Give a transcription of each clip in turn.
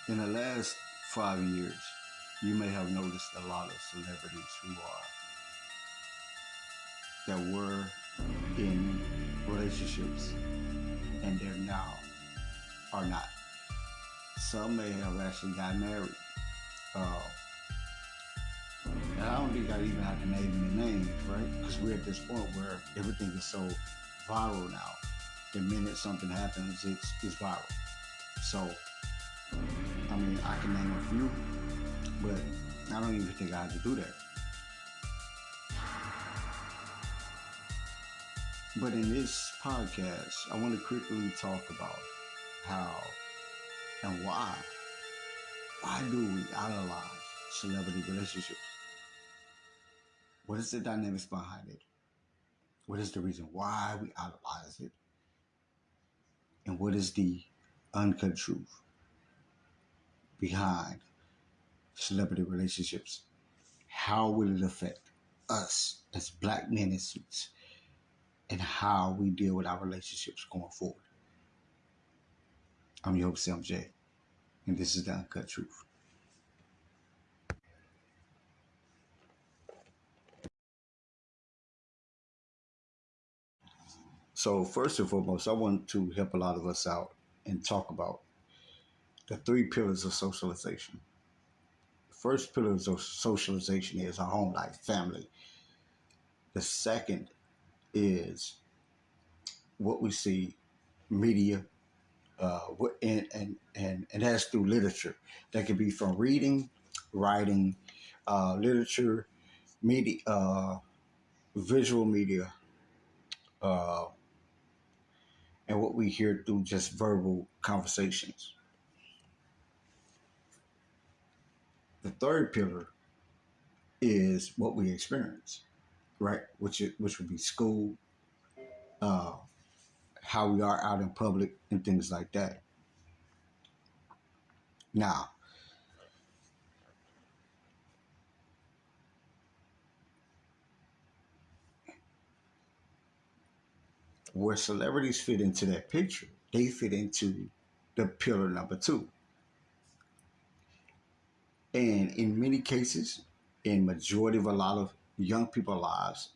In the last 5 years, you may have noticed a lot of celebrities that were in relationships and they're now are not. Some may have actually got married. Uh, and I don't think I even have to name the names, right? Because we're at this point where everything is so viral now. The minute something happens, it's viral. So, I mean, I can name a few, but I don't even think I have to do that. But in this podcast, I want to quickly talk about how and why. Why do we idolize celebrity relationships? What is the dynamics behind it? What is the reason why we idolize it? And what is the uncut truth behind celebrity relationships? How will it affect us as black men in suits and how we deal with our relationships going forward? I'm your host, MJ, and this is the Uncut Truth. So first and foremost, I want to help a lot of us out and talk about the three pillars of socialization. The first pillar of socialization is our home life, family. The second is what we see, media, and that's through literature. That could be from reading, writing, literature, media, visual media, uh, and what we hear through just verbal conversations. The third pillar is what we experience, right? Which would be school, uh, how we are out in public, and things like that. Now, where celebrities fit into that picture, they fit into the pillar number two. And in many cases, in majority of a lot of young people's lives,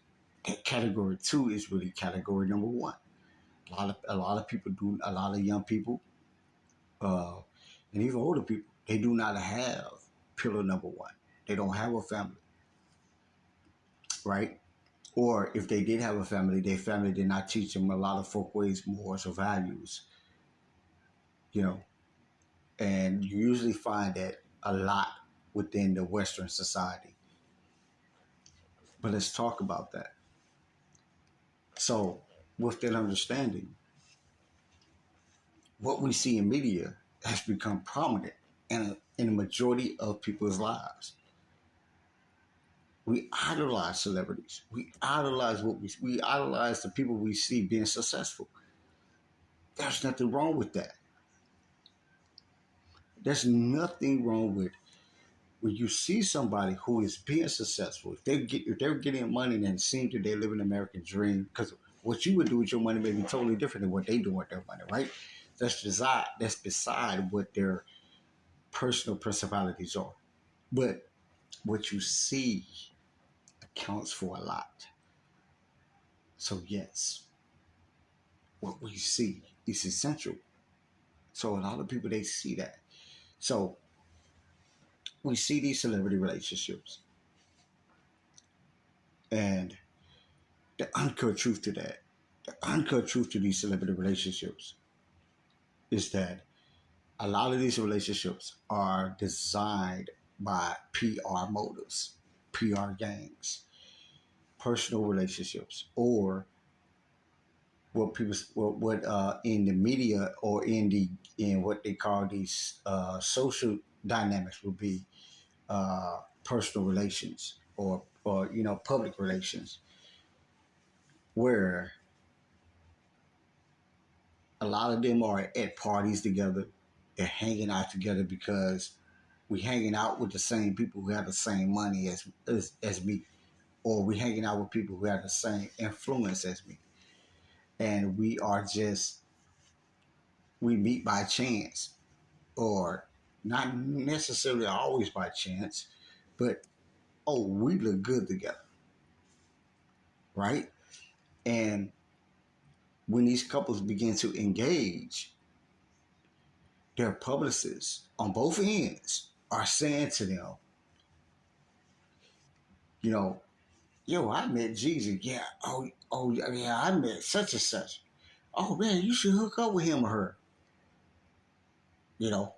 that category two is really category number one. A lot of people do, a lot of young people, uh, and even older people, they do not have pillar number one. They don't have a family, right? Or if they did have a family, their family did not teach them a lot of folk ways, morals, or values, you know. And you usually find that a lot within the Western society. But let's talk about that. So, with that understanding, what we see in media has become prominent in a majority of people's lives. We idolize celebrities. We idolize we idolize the people we see being successful. There's nothing wrong with that. There's nothing wrong with when you see somebody who is being successful. If they're getting money and it seems that they live an American dream, because what you would do with your money may be totally different than what they do with their money, right? That's beside what their personal personalities are. But what you see accounts for a lot. So yes, what we see is essential. So a lot of people they see that. So we see these celebrity relationships, and the uncut truth to that, the uncut truth to these celebrity relationships is that a lot of these relationships are designed by PR motives, PR gangs, personal relationships, or what in the media or in what they call these social dynamics would be personal relations or public relations, where a lot of them are at parties together. They're hanging out together because we hanging out with the same people who have the same money as me, or we hanging out with people who have the same influence as me, and we meet by chance, or not necessarily always by chance, but oh, we look good together, right? And when these couples begin to engage, their publicists on both ends are saying to them, you know, yo, I met Jesus. Yeah. Oh, yeah, I met such and such. Oh man, you should hook up with him or her. You know,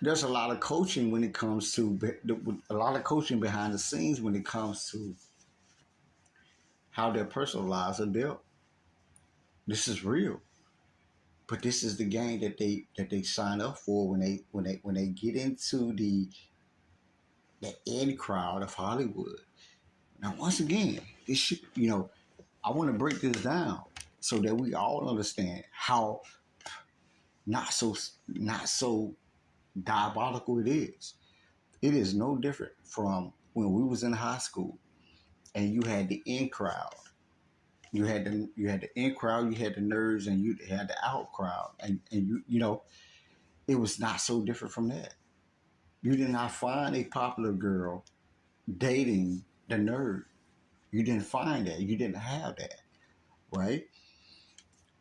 there's a lot of coaching when it comes to a lot of coaching behind the scenes when it comes to how their personal lives are built. This is real, but this is the game that they sign up for when they get into the in crowd of Hollywood. Now, once again, this should, I want to break this down so that we all understand how not so not so diabolical it is. It is no different from when we was in high school and you had the in crowd. You had the in crowd, you had the nerds, and you had the out crowd, and it was not so different from that. You did not find a popular girl dating the nerd. You didn't find that. You didn't have that, right?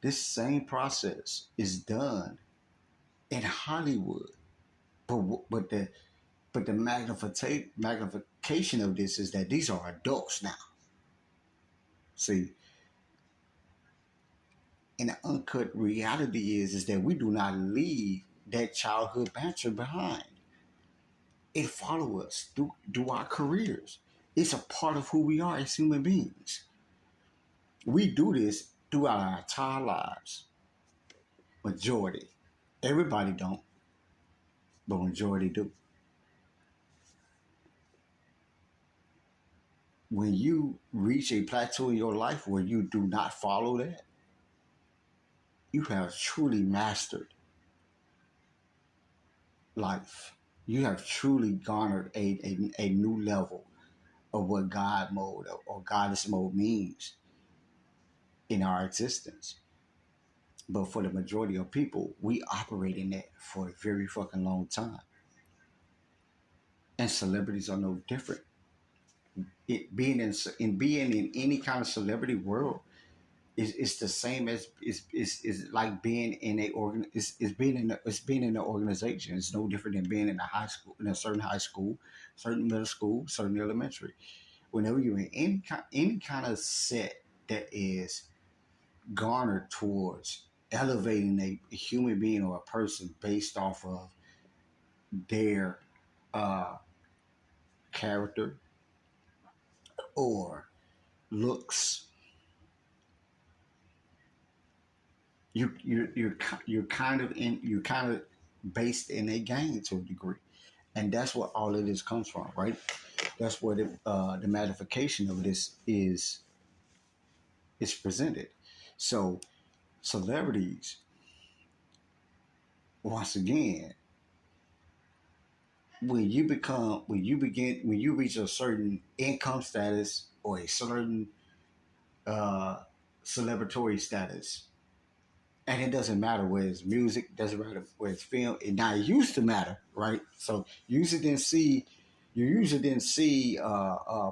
This same process is done in Hollywood, but the magnification of this is that these are adults now. See, and the uncut reality is that we do not leave that childhood banter behind. It follows us through our careers. It's a part of who we are as human beings. We do this throughout our entire lives. Majority. Everybody don't, but majority do. When you reach a plateau in your life where you do not follow that, you have truly mastered life. You have truly garnered a new level of what God mode or goddess mode means in our existence. But for the majority of people, we operate in that for a very fucking long time. And celebrities are no different. Being in any kind of celebrity world is the same as is like being in a organ is being in an organization. It's no different than being in a high school, in a certain high school, certain middle school, certain elementary. Whenever you're in any kind of set that is garnered towards elevating a human being or a person based off of their uh, character or looks, you're kind of based in a game to a degree, and that's what all of this comes from, right? That's where the magnification of this is presented. So celebrities, once again, when you reach a certain income status or a certain uh, celebratory status, and it doesn't matter where it's music, doesn't matter where it's film. It used to matter, right? So you usually didn't see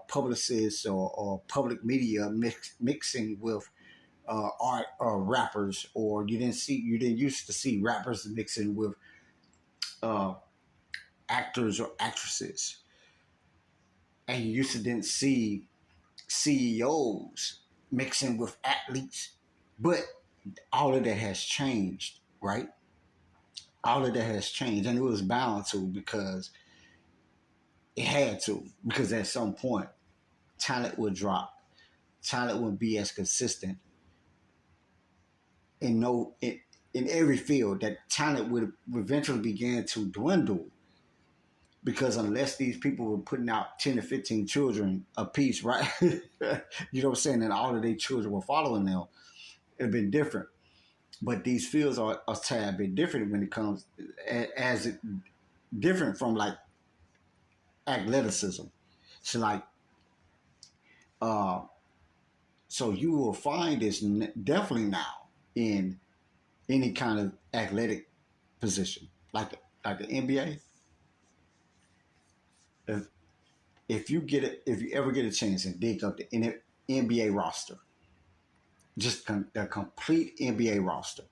publicists or public media mixing with art or rappers, or you didn't used to see rappers mixing with uh, actors or actresses, and you used to didn't see CEOs mixing with athletes, but all of that has changed, right? All of that has changed, and it was bound to because it had to, because at some point talent would drop, talent wouldn't be as consistent in no in every field. That talent would eventually begin to dwindle because unless these people were putting out 10 to 15 children a piece, right? You know what I'm saying? And all of their children were following them, it'd been different. But these fields are a tad bit different when it comes as it different from like athleticism. So like uh so you will find this definitely now in any kind of athletic position. Like like the NBA, if if you ever get a chance and dig up the NBA roster, just the complete NBA roster,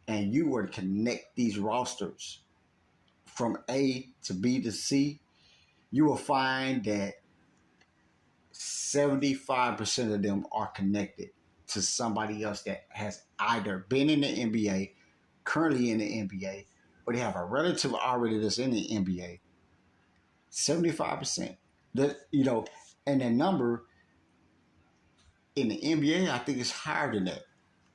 and you were to connect these rosters from A to B to C, you will find that 75% of them are connected to somebody else that has either been in the NBA, currently in the NBA, or they have a relative already that's in the NBA. 75%. That, and the number in the NBA, I think is higher than that.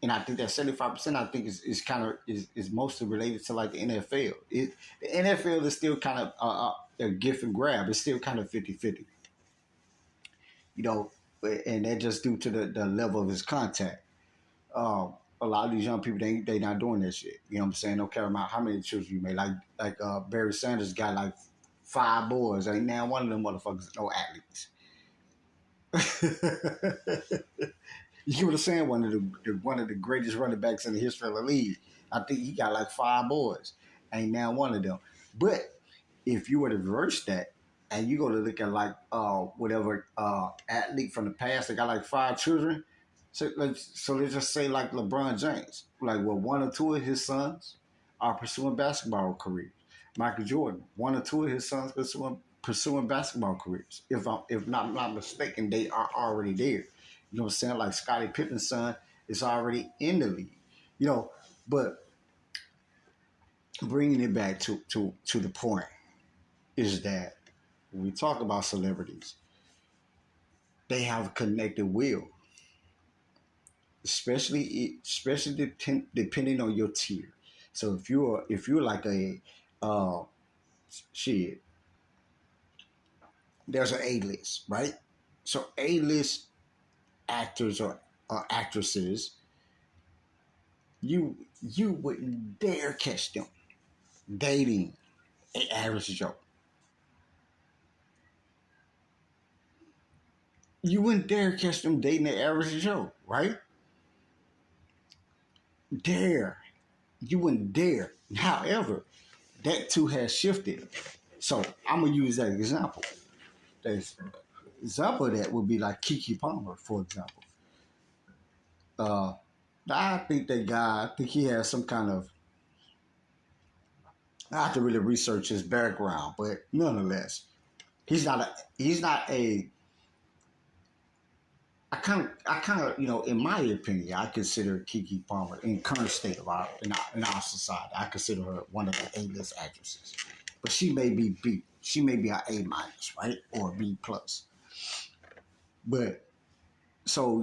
And I think that 75%, I think is kind of is mostly related to like the NFL. The NFL is still kind of a gift and grab. It's still kind of 50-50. You know, and that just due to the level of his contact. A lot of these young people, they not doing that shit. You know what I'm saying? Don't care about how many children you made. Like Barry Sanders got like 5 boys. Ain't now one of them motherfuckers no athletes. You get what I'm saying? One of the greatest running backs in the history of the league. I think he got like 5 boys. Ain't now one of them. But if you were to reverse that and you go to look at like whatever athlete from the past that got like 5 children, so let's just say like LeBron James, like well 1 or 2 of his sons are pursuing basketball careers. Michael Jordan, 1 or 2 of his sons pursuing basketball careers. If not mistaken, they are already there. You know what I'm saying? Like Scottie Pippen's son is already in the league. You know, but bringing it back to the point is that when we talk about celebrities, they have a connected will, especially depending on your tier. So if you're like a uh, shit, there's an A list, right? So A list actors or actresses, you wouldn't dare catch them dating an average Joe. You wouldn't dare catch them dating an average Joe, right? Dare. You wouldn't dare. However, that too has shifted. So I'm gonna use that example. That example of that would be like Keke Palmer, for example. Uh, I think that guy. I think he has some kind of. I have to really research his background, but nonetheless, he's not a. He's not a. I kind of, in my opinion, I consider Keke Palmer in current state of our society. I consider her one of the A-list actresses, but she may be B. She may be an A-, right, or B plus. But so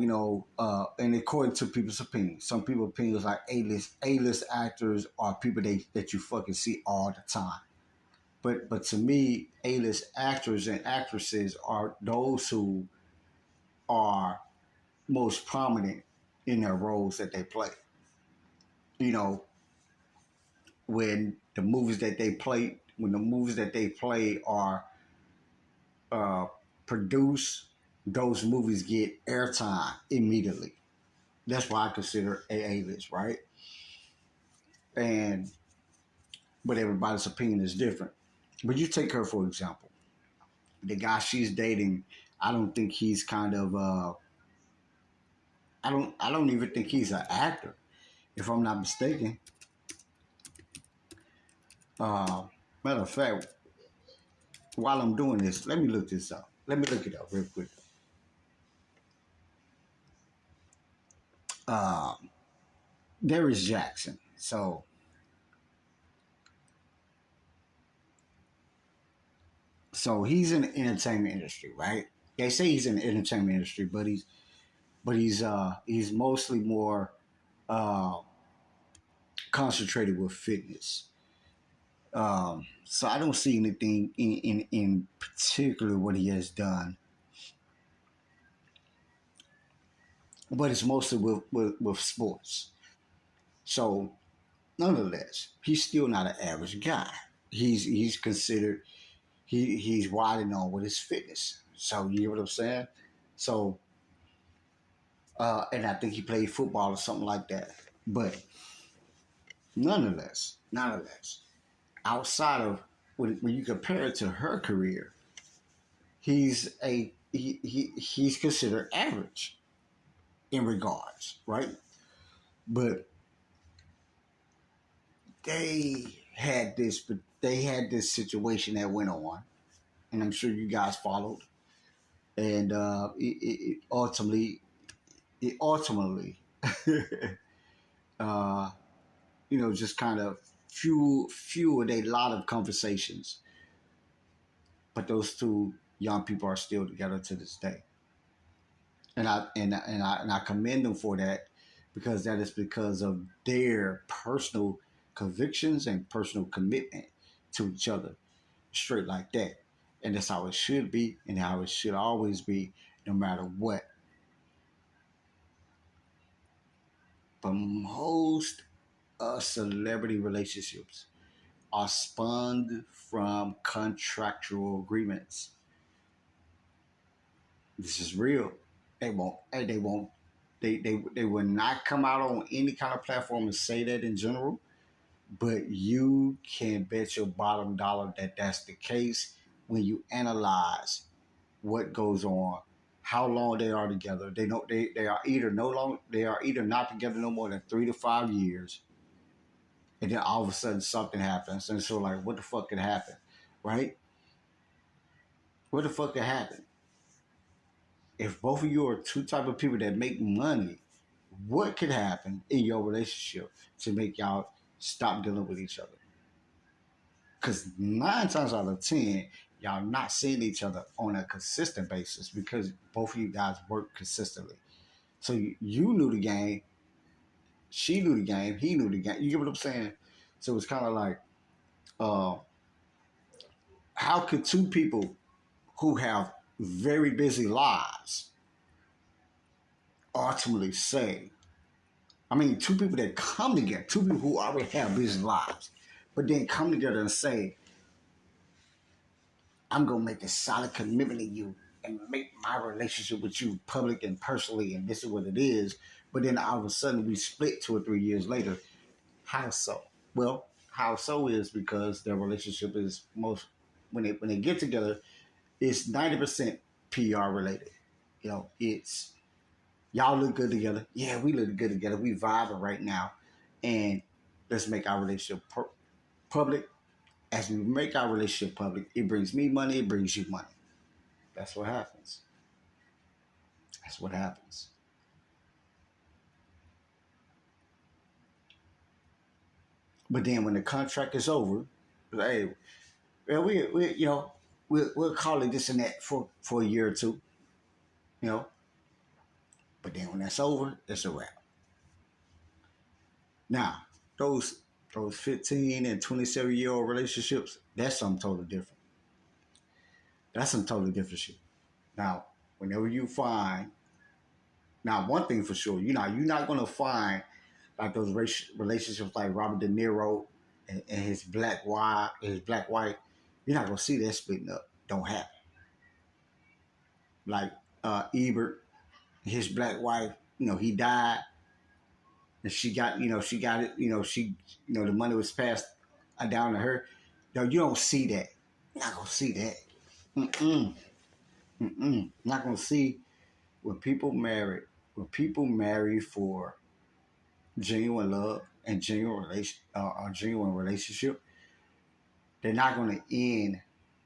and according to people's opinions, some people's opinions like A-list actors are people that you fucking see all the time. But to me, A-list actors and actresses are those who are most prominent in their roles that they play. You know, when the movies that they play are uh, produced, those movies get airtime immediately. That's why I consider A-list, right? And but everybody's opinion is different. But you take her for example. The guy she's dating, I don't think he's kind of I don't even think he's an actor, if I'm not mistaken. Uh, Matter of fact, while I'm doing this, let me look this up. Let me look it up real quick. Uh, there is Jackson. So he's in the entertainment industry, right? They say he's in the entertainment industry, but he's mostly more uh, concentrated with fitness. So I don't see anything in particular what he has done, but it's mostly with sports. So nonetheless, he's still not an average guy. He's considered he's wide and on with his fitness. So you know what I'm saying? So and I think he played football or something like that. But nonetheless, outside of when you compare it to her career, he's considered average in regards, right? But they they had this situation that went on, and I'm sure you guys followed, and it ultimately, uh, just kind of fueled a lot of conversations. But those two young people are still together to this day, and I commend them for that because that is because of their personal convictions and personal commitment to each other, straight like that. And that's how it should be, and how it should always be, no matter what. But most celebrity relationships are spun from contractual agreements. This is real. They won't. They won't. They will not come out on any kind of platform and say that in general. But you can bet your bottom dollar that that's the case when you analyze what goes on, how long they are together. They are either no long they are either not together no more than 3 to 5 years, and then all of a sudden something happens, and so like, what the fuck could happen, right? What the fuck could happen if both of you are two type of people that make money? What could happen in your relationship to make y'all stop dealing with each other? Because 9 times out of 10, y'all not seeing each other on a consistent basis because both of you guys work consistently. So you knew the game, she knew the game, he knew the game. You get what I'm saying? So it's kind of like, uh, how could two people who have very busy lives ultimately say, I mean, two people that come together, two people who already have busy lives, but then come together and say, I'm gonna make a solid commitment to you and make my relationship with you public and personally, and this is what it is. But then all of a sudden we split 2 or 3 years later. How so? Well, how so is because their relationship is most when they get together, it's 90% PR related. It's y'all look good together. Yeah, we look good together. We vibing right now, and let's make our relationship public. As we make our relationship public, it brings me money. It brings you money. That's what happens. That's what happens. But then when the contract is over, hey, well, we we'll call it this and that for a year or two, you know. But then when that's over, it's a wrap. Now, those those 15 and 27-year-old relationships, that's something totally different. That's some totally different shit. Now, whenever you find, now one thing for sure, you're not gonna find like those relationships like Robert De Niro and his black wife. You're not gonna see that splitting up. Don't happen. Like Ebert, his black wife, he died, and she got it, the money was passed down to her. No, you don't see that. You're not gonna see that. Mm-mm. Mm-mm. Not gonna see when people marry. When people marry for genuine love and genuine relationship, they're not going to end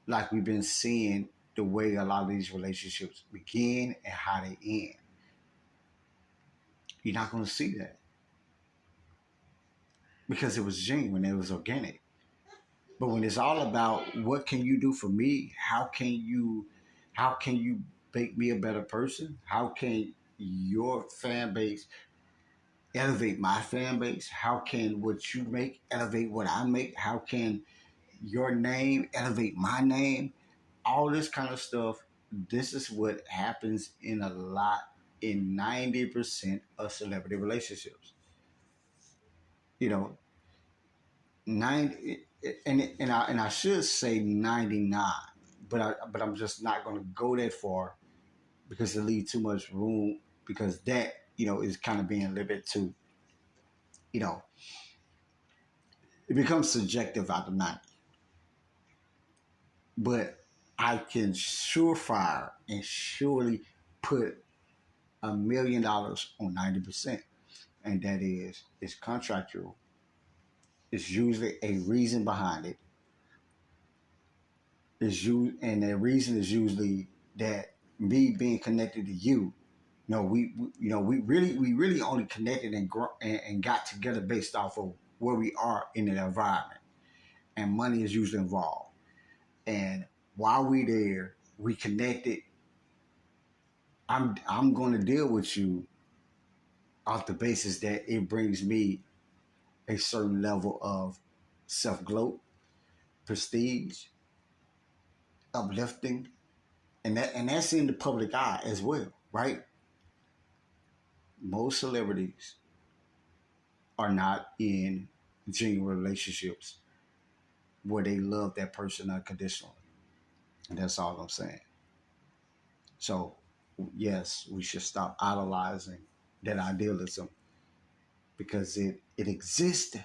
like we've been seeing the way a lot of these relationships begin and how they end. You're not going to see that because it was genuine, it was organic. But when it's all about what can you do for me, how can you make me a better person? How can your fan base elevate my fan base? How can what you make elevate what I make? How can your name elevate my name? All this kind of stuff. This is what happens in 90% of celebrity relationships. You know, 90 and I should say 99, but I'm just not going to go that far because it leaves too much room because that is kind of being a little bit too you know It becomes subjective out of 90. But I can surefire and surely put $1 million on 90%. And that is, it's contractual. It's usually a reason behind it. And the reason is usually that me being connected to you. No, we really only connected and got together based off of where we are in the environment, and money is usually involved. And while we there, we connected. I'm going to deal with you off the basis that it brings me a certain level of self gloat, prestige, uplifting, and that's in the public eye as well, right? Most celebrities are not in genuine relationships where they love that person unconditionally. And that's all I'm saying. So, yes, we should stop idolizing that idealism because it exists,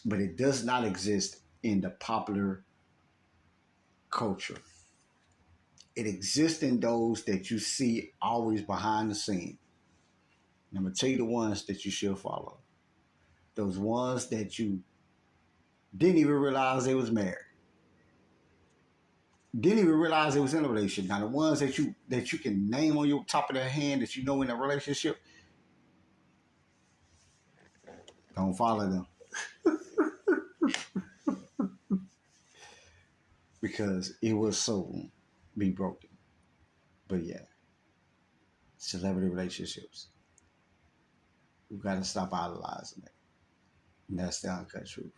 but it does not exist in the popular culture. It exists in those that you see always behind the scene. And I'm going to tell you the ones that you should follow. Those ones that you didn't even realize they was married. Didn't even realize they was in a relationship. Now the ones that you can name on your top of their hand that you know in a relationship, don't follow them. Because it will soon be broken. But yeah, celebrity relationships. We've got to stop idolizing it. And that's the uncut truth.